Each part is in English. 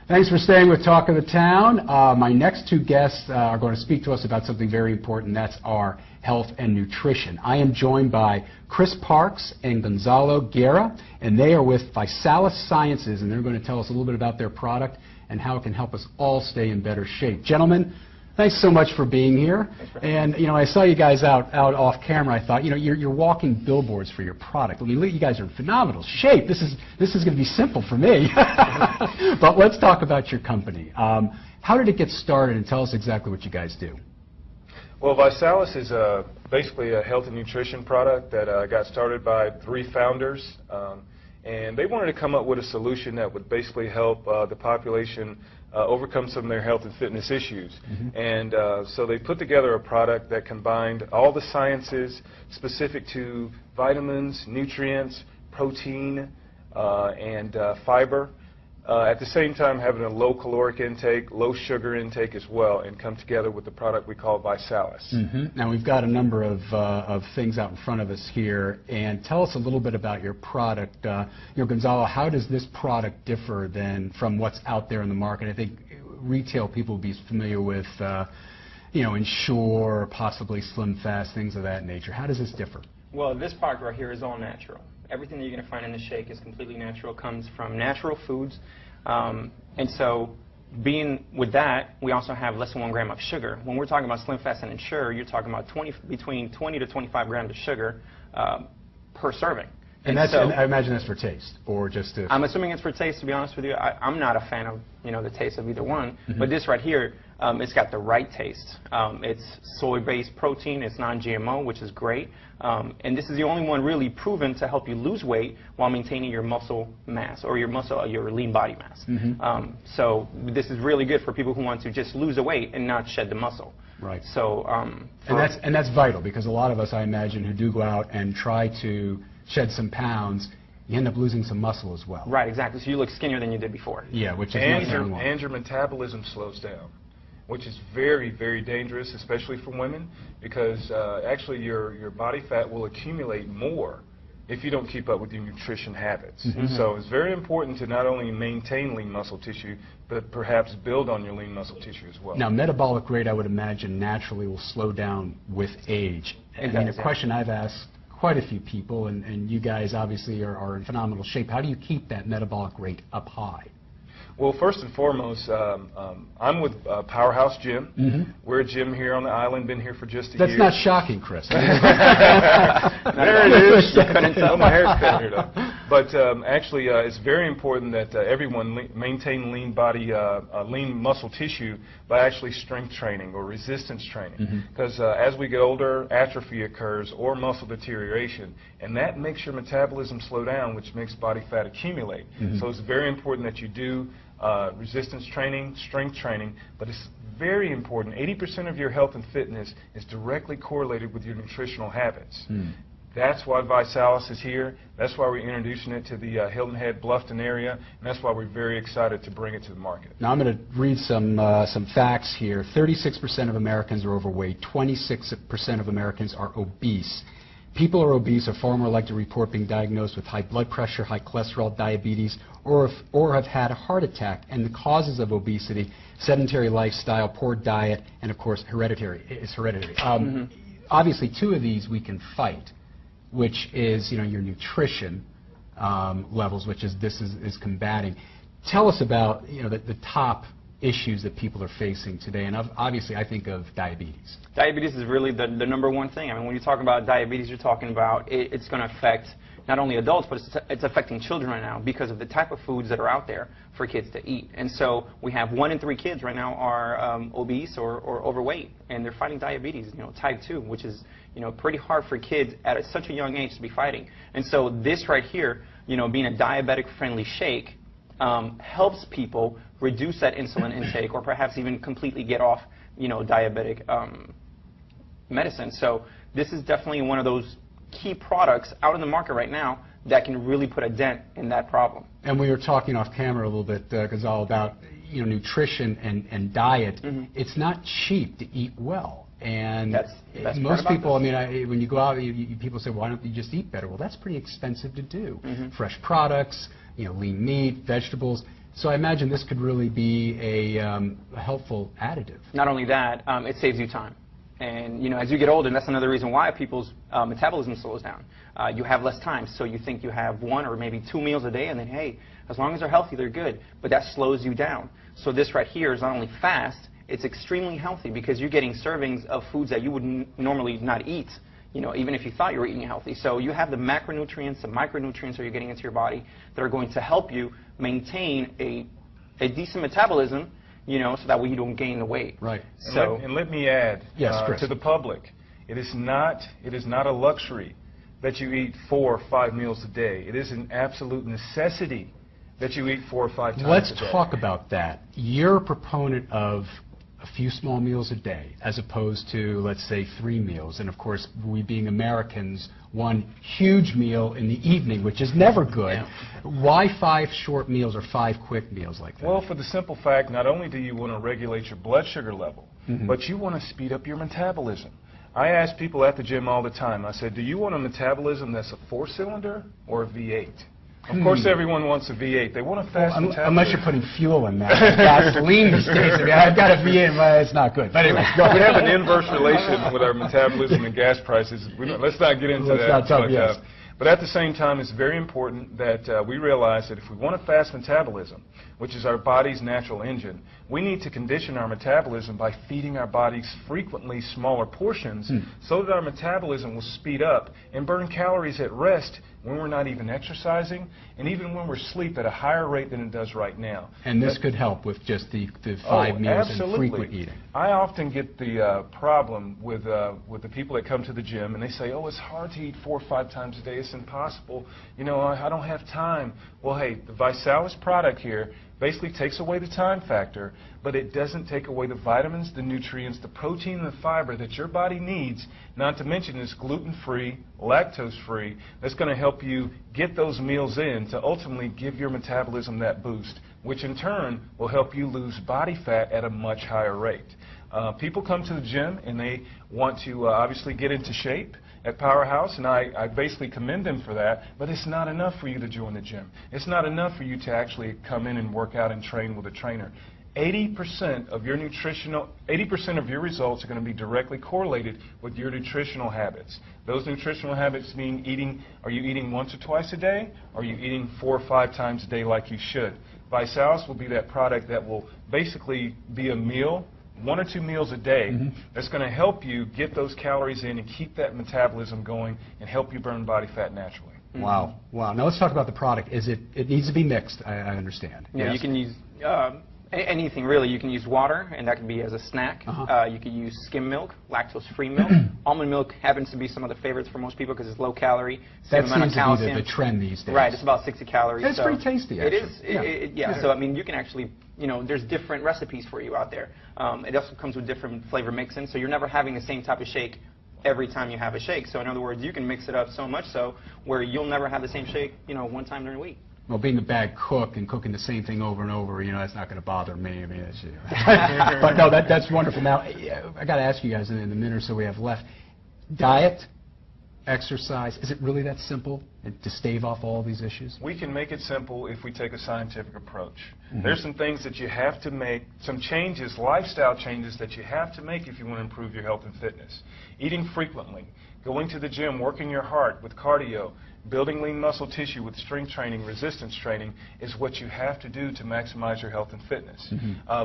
Thanks for staying with Talk of the Town. My next two guests are going to speak to us about something very important. That's our health and nutrition. I am joined by Chris Parks and Gonzalo Guerra, and they are with ViSalus Sciences, and they're going to tell us a little bit about their product and how it can help us all stay in better shape. Gentlemen, thanks so much for being here. And I saw you guys out off camera. I thought, you're walking billboards for your product. I mean, you guys are in phenomenal shape. This is going to be simple for me. But let's talk about your company. How did it get started, and tell us exactly what you guys do? Well, ViSalus is basically a health and nutrition product that got started by three founders. And they wanted to come up with a solution that would basically help the population overcome some of their health and fitness issues. And so they put together a product that combined all the sciences specific to vitamins, nutrients, protein, and fiber, at the same time having a low caloric intake, low sugar intake as well, and come together with the product we call ViSalus. Now we've got a number of things out in front of us here, and tell us a little bit about your product. Gonzalo, how does this product differ from what's out there in the market? I think retail people will be familiar with Ensure, possibly Slim Fast, things of that nature. How does this differ? Well, this product right here is all natural. Everything that you're going to find in the shake is completely natural, comes from natural foods. And so being with that, we also have less than 1 gram of sugar. When we're talking about Slim Fast and Ensure, you're talking about between 20 to 25 grams of sugar per serving. And I imagine that's for taste, or just to... I'm assuming it's for taste, to be honest with you. I'm not a fan of the taste of either one, but this right here, it's got the right taste. It's soy-based protein, it's non-GMO, which is great. And this is the only one really proven to help you lose weight while maintaining your muscle mass, or your lean body mass. So this is really good for people who want to just lose the weight and not shed the muscle. Right. So and that's vital, because a lot of us, I imagine, who do go out and try to shed some pounds, you end up losing some muscle as well. Right, exactly. So you look skinnier than you did before. Yeah, which is and your metabolism slows down, which is very, very dangerous, especially for women, because actually your body fat will accumulate more if you don't keep up with your nutrition habits. So it's very important to not only maintain lean muscle tissue, but perhaps build on your lean muscle tissue as well. Now, metabolic rate, I would imagine, naturally will slow down with age. And the question I've asked quite a few people, and you guys obviously are in phenomenal shape. How do you keep that metabolic rate up high? Well, first and foremost, I'm with Powerhouse Gym. We're a gym here on the island, been here for just a year. That's not shocking, Chris. There it is. Oh, my hair's cut here, though. But actually, it's very important that everyone maintain lean muscle tissue by actually strength training or resistance training. Because as we get older, atrophy occurs or muscle deterioration, and that makes your metabolism slow down, which makes body fat accumulate. So it's very important that you do resistance training, strength training, but it's very important. 80% of your health and fitness is directly correlated with your nutritional habits. That's why ViSalus is here. That's why we're introducing it to the Hilton Head, Bluffton area, and that's why we're very excited to bring it to the market. Now I'm going to read some facts here. 36% of Americans are overweight. 26% of Americans are obese. People who are obese are far more likely to report being diagnosed with high blood pressure, high cholesterol, diabetes, or have had a heart attack. And the causes of obesity: sedentary lifestyle, poor diet, and of course hereditary. It's hereditary. Obviously, two of these we can fight, which is your nutrition levels, which is is combating. Tell us about the top issues that people are facing today, and obviously I think of diabetes. Diabetes is really the number one thing. I mean, when you talk about diabetes, you're talking about it's going to affect not only adults, but it's affecting children right now because of the type of foods that are out there for kids to eat. And so we have 1 in 3 kids right now are obese or overweight, and they're fighting diabetes, type 2, which is pretty hard for kids at such a young age to be fighting. And so this right here, being a diabetic-friendly shake, helps people reduce that insulin intake, or perhaps even completely get off, diabetic medicine. So this is definitely one of those key products out in the market right now that can really put a dent in that problem. And we were talking off camera a little bit, Gonzalo, about nutrition and diet. It's not cheap to eat well. And most people, I mean, when you go out, people say, well, why don't you just eat better? Well, that's pretty expensive to do. Fresh products, lean meat, vegetables. So I imagine this could really be a helpful additive. Not only that, it saves you time. And as you get older, and that's another reason why people's metabolism slows down. You have less time, so you think you have 1 or maybe 2 meals a day, and then hey, as long as they're healthy, they're good. But that slows you down. So this right here is not only fast, it's extremely healthy because you're getting servings of foods that you would normally not eat, even if you thought you were eating healthy. So you have the macronutrients, the micronutrients that you're getting into your body that are going to help you maintain a decent metabolism, so that way you don't gain the weight. Right. So, and let me add yes, to the public, it is not a luxury that you eat 4 or 5 meals a day. It is an absolute necessity that you eat 4 or 5 times a day. Let's talk about that. You're a proponent of a few small meals a day as opposed to, let's say, 3 meals. And of course, we being Americans, 1 huge meal in the evening, which is never good. Yeah. Why 5 short meals or 5 quick meals like that? Well, for the simple fact, not only do you want to regulate your blood sugar level, but you want to speed up your metabolism. I ask people at the gym all the time, I said, do you want a metabolism that's a 4-cylinder or a V8? Of course, everyone wants a V8. They want a fast metabolism. Unless you're putting fuel in that. Gasoline these days. I mean, I've got a V8, well, it's not good. But anyway. We have an inverse relation with our metabolism and gas prices. Let's not get into that. Let's not talk, yes. But at the same time, it's very important that we realize that if we want a fast metabolism, which is our body's natural engine, we need to condition our metabolism by feeding our bodies frequently smaller portions so that our metabolism will speed up and burn calories at rest when we're not even exercising and even when we're asleep at a higher rate than it does right now. And this could help with just the 5 meals and frequent eating. I often get the problem with the people that come to the gym and they say, oh, it's hard to eat 4 or 5 times a day. It's impossible. I don't have time. Well, hey, the ViSalus product here basically takes away the time factor, but it doesn't take away the vitamins, the nutrients, the protein, and the fiber that your body needs, not to mention it's gluten-free, lactose-free, that's going to help you get those meals in to ultimately give your metabolism that boost, which in turn will help you lose body fat at a much higher rate. People come to the gym and they want to obviously get into shape at Powerhouse, and I basically commend them for that, but it's not enough for you to join the gym. It's not enough for you to actually come in and work out and train with a trainer. 80% of your results are going to be directly correlated with your nutritional habits. Those nutritional habits mean are you eating once or twice a day? Or are you eating 4 or 5 times a day like you should? ViSalus will be that product that will basically be a meal, 1 or 2 meals a day, that's going to help you get those calories in and keep that metabolism going and help you burn body fat naturally. Wow. Wow. Now let's talk about the product. It needs to be mixed, I understand. Yeah, yes? You can use anything really. You can use water, and that can be as a snack. You can use skim milk, lactose-free milk. Almond milk happens to be some of the favorites for most people because it's low calorie, same amount of calcium. That seems to be the trend these days. Right, it's about 60 calories. It's pretty tasty, actually. It is. So I mean, you can actually, there's different recipes for you out there. It also comes with different flavor mixing, so you're never having the same type of shake every time you have a shake. So in other words, you can mix it up so much so where you'll never have the same shake, 1 time during a week. Well, being a bad cook and cooking the same thing over and over, that's not going to bother me. I mean, it's, but no, that's wonderful. Now, I got to ask you guys in the minute or so we have left, diet, exercise, is it really that simple to stave off all these issues? We can make it simple if we take a scientific approach. There's some things that you have to make, some changes, lifestyle changes that you have to make if you want to improve your health and fitness. Eating frequently, going to the gym, working your heart with cardio, building lean muscle tissue with strength training, resistance training is what you have to do to maximize your health and fitness.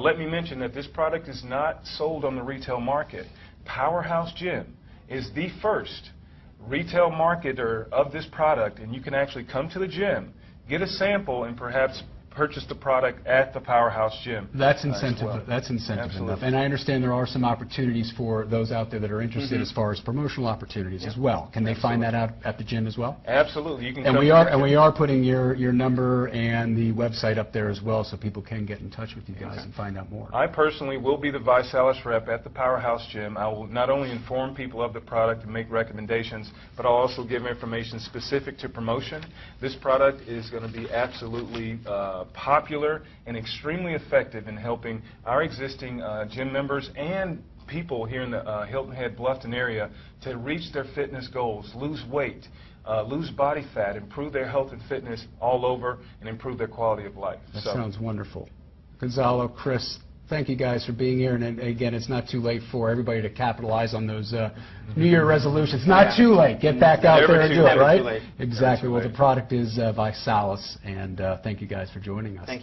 Let me mention that this product is not sold on the retail market. Powerhouse Gym is the first retail marketer of this product, and you can actually come to the gym, get a sample, and perhaps purchase the product at the Powerhouse Gym. That's incentive. That's incentive enough. And I understand there are some opportunities for those out there that are interested as far as promotional opportunities as well. Can they find that out at the gym as well? Absolutely. You can. And we are putting your number and the website up there as well, so people can get in touch with you guys and find out more. I personally will be the ViSalus rep at the Powerhouse Gym. I will not only inform people of the product and make recommendations, but I'll also give information specific to promotion. This product is going to be absolutely popular and extremely effective in helping our existing gym members and people here in the Hilton Head, Bluffton area to reach their fitness goals, lose weight, lose body fat, improve their health and fitness all over, and improve their quality of life. That sounds wonderful. Gonzalo, Chris, thank you guys for being here. And again, it's not too late for everybody to capitalize on those New Year resolutions. Not too late. Get back out there and do it, right? Exactly. Well, the product is ViSalus, and thank you guys for joining us. Thank you.